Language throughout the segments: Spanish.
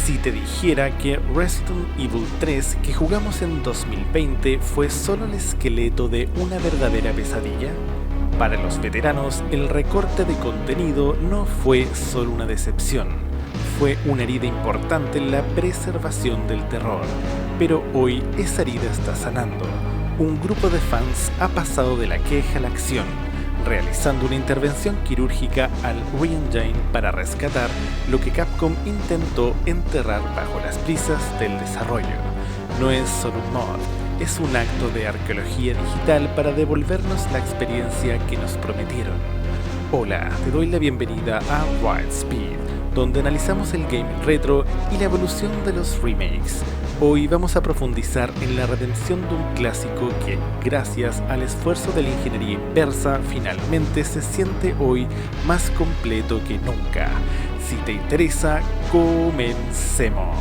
si te dijera que Resident Evil 3 que jugamos en 2020 fue solo el esqueleto de una verdadera pesadilla? Para los veteranos, el recorte de contenido no fue solo una decepción, fue una herida importante en la preservación del terror, pero hoy esa herida está sanando. Un grupo de fans ha pasado de la queja a la acción, realizando una intervención quirúrgica al re-engine para rescatar lo que Capcom intentó enterrar bajo las prisas del desarrollo. No es solo un mod, es un acto de arqueología digital para devolvernos la experiencia que nos prometieron. Hola, te doy la bienvenida a Wildspeed, donde analizamos el gaming retro y la evolución de los remakes. Hoy vamos a profundizar en la redención de un clásico que, gracias al esfuerzo de la ingeniería inversa, finalmente se siente hoy más completo que nunca. Si te interesa, comencemos.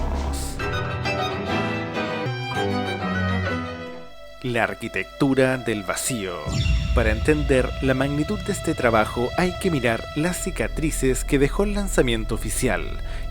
La arquitectura del vacío. Para entender la magnitud de este trabajo hay que mirar las cicatrices que dejó el lanzamiento oficial,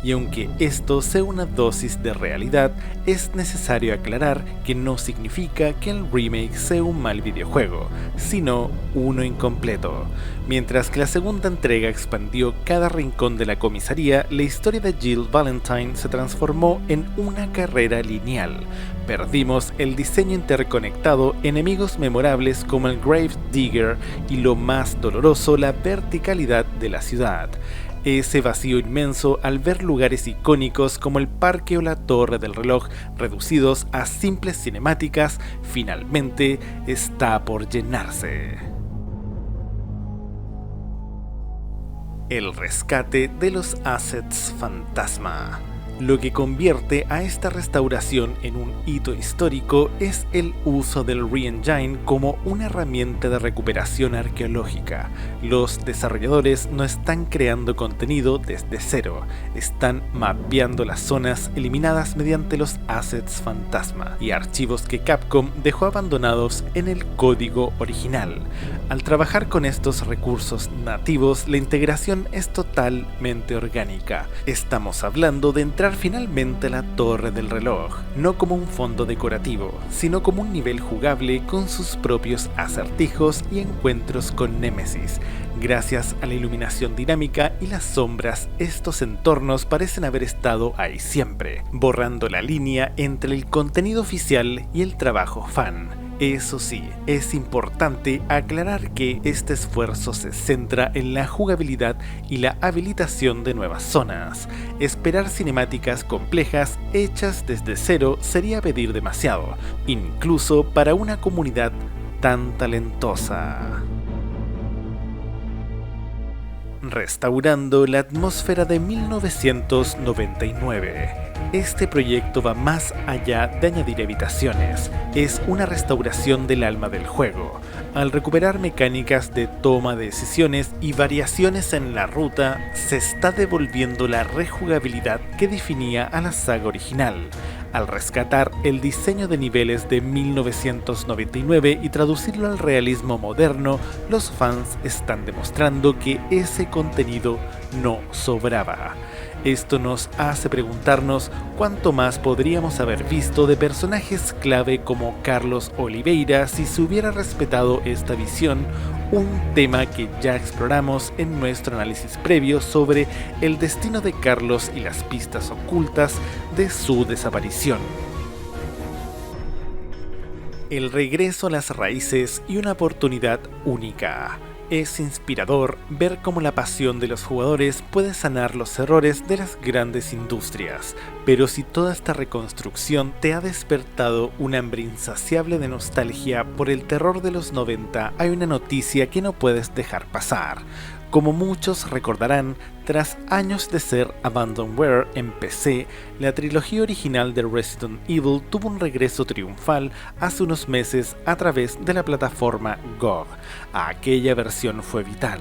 y aunque esto sea una dosis de realidad, es necesario aclarar que no significa que el remake sea un mal videojuego, sino uno incompleto. Mientras que la segunda entrega expandió cada rincón de la comisaría, la historia de Jill Valentine se transformó en una carrera lineal. Perdimos el diseño interconectado, enemigos memorables como el Grave Digger y, lo más doloroso, la verticalidad de la ciudad. Ese vacío inmenso al ver lugares icónicos como el parque o la torre del reloj reducidos a simples cinemáticas, finalmente está por llenarse. El rescate de los assets fantasma. Lo que convierte a esta restauración en un hito histórico es el uso del re-engine como una herramienta de recuperación arqueológica. Los desarrolladores no están creando contenido desde cero, están mapeando las zonas eliminadas mediante los assets fantasma y archivos que Capcom dejó abandonados en el código original. Al trabajar con estos recursos nativos, la integración es totalmente orgánica. Estamos hablando de entrar finalmente a la torre del reloj, no como un fondo decorativo, sino como un nivel jugable con sus propios acertijos y encuentros con némesis. Gracias a la iluminación dinámica y las sombras, estos entornos parecen haber estado ahí siempre, borrando la línea entre el contenido oficial y el trabajo fan. Eso sí, es importante aclarar que este esfuerzo se centra en la jugabilidad y la habilitación de nuevas zonas. Esperar cinemáticas complejas hechas desde cero sería pedir demasiado, incluso para una comunidad tan talentosa. Restaurando la atmósfera de 1999. Este proyecto va más allá de añadir habitaciones, es una restauración del alma del juego. Al recuperar mecánicas de toma de decisiones y variaciones en la ruta, se está devolviendo la rejugabilidad que definía a la saga original. Al rescatar el diseño de niveles de 1999 y traducirlo al realismo moderno, los fans están demostrando que ese contenido no sobraba. Esto nos hace preguntarnos cuánto más podríamos haber visto de personajes clave como Carlos Oliveira si se hubiera respetado esta visión, un tema que ya exploramos en nuestro análisis previo sobre el destino de Carlos y las pistas ocultas de su desaparición. El regreso a las raíces y una oportunidad única. Es inspirador ver cómo la pasión de los jugadores puede sanar los errores de las grandes industrias, pero si toda esta reconstrucción te ha despertado un hambre insaciable de nostalgia por el terror de los 90, hay una noticia que no puedes dejar pasar. Como muchos recordarán, tras años de ser abandonware en PC, la trilogía original de Resident Evil tuvo un regreso triunfal hace unos meses a través de la plataforma GOG. Aquella versión fue vital,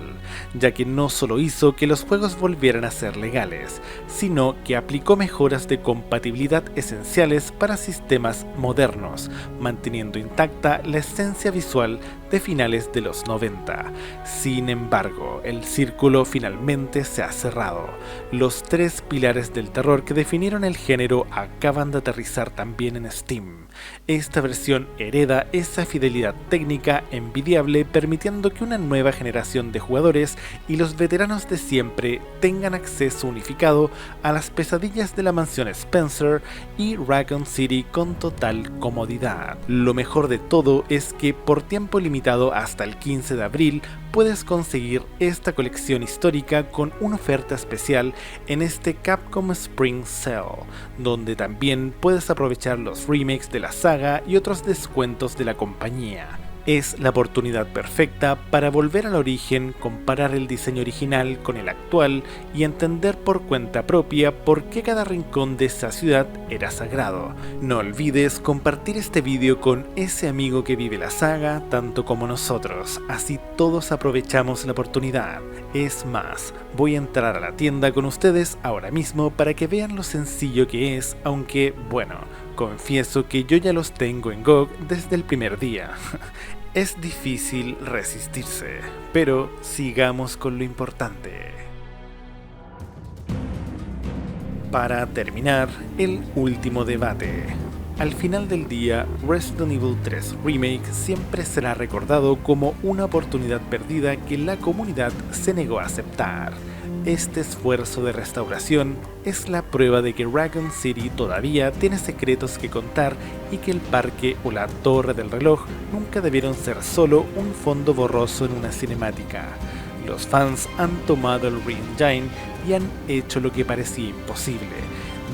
ya que no solo hizo que los juegos volvieran a ser legales, sino que aplicó mejoras de compatibilidad esenciales para sistemas modernos, manteniendo intacta la esencia visual de finales de los 90. Sin embargo, el círculo finalmente se ha cerrado. Los tres pilares del terror que definieron el género acaban de aterrizar también en Steam. Esta versión hereda esa fidelidad técnica envidiable, permitiendo que una nueva generación de jugadores y los veteranos de siempre tengan acceso unificado a las pesadillas de la mansión Spencer y Raccoon City con total comodidad. Lo mejor de todo es que por tiempo limitado hasta el 15 de abril puedes conseguir esta colección histórica con una oferta especial en este Capcom Spring Sale, donde también puedes aprovechar los remakes de la saga y otros descuentos de la compañía. Es la oportunidad perfecta para volver al origen, comparar el diseño original con el actual y entender por cuenta propia por qué cada rincón de esa ciudad era sagrado. No olvides compartir este vídeo con ese amigo que vive la saga tanto como nosotros, así todos aprovechamos la oportunidad. Es más, voy a entrar a la tienda con ustedes ahora mismo para que vean lo sencillo que es, aunque bueno, confieso que yo ya los tengo en GOG desde el primer día. Es difícil resistirse, pero sigamos con lo importante. Para terminar, el último debate. Al final del día, Resident Evil 3 Remake siempre será recordado como una oportunidad perdida que la comunidad se negó a aceptar. Este esfuerzo de restauración es la prueba de que Raccoon City todavía tiene secretos que contar y que el parque o la torre del reloj nunca debieron ser solo un fondo borroso en una cinemática. Los fans han tomado el re-engine y han hecho lo que parecía imposible: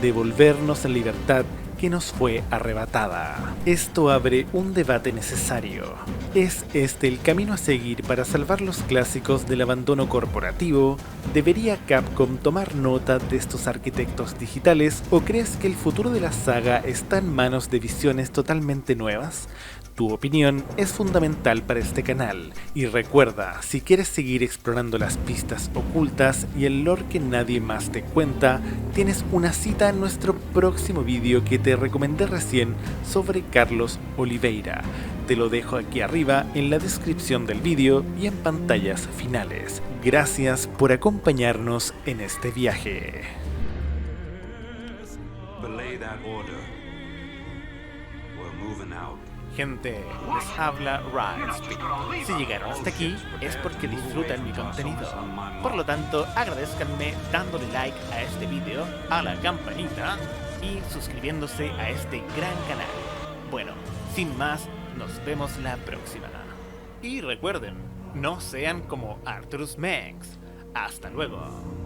devolvernos la libertad que nos fue arrebatada. Esto abre un debate necesario. ¿Es este el camino a seguir para salvar los clásicos del abandono corporativo? ¿Debería Capcom tomar nota de estos arquitectos digitales o crees que el futuro de la saga está en manos de visiones totalmente nuevas? Tu opinión es fundamental para este canal, y recuerda, si quieres seguir explorando las pistas ocultas y el lore que nadie más te cuenta, tienes una cita en nuestro próximo vídeo que te recomendé recién sobre Carlos Oliveira. Te lo dejo aquí arriba en la descripción del vídeo y en pantallas finales. Gracias por acompañarnos en este viaje. Gente, les habla Ryan. Si llegaron hasta aquí es porque disfrutan mi contenido. Por lo tanto, agradezcanme dándole like a este video, a la campanita y suscribiéndose a este gran canal. Bueno, sin más, nos vemos la próxima. Y recuerden, no sean como Arturus Mengs. Hasta luego.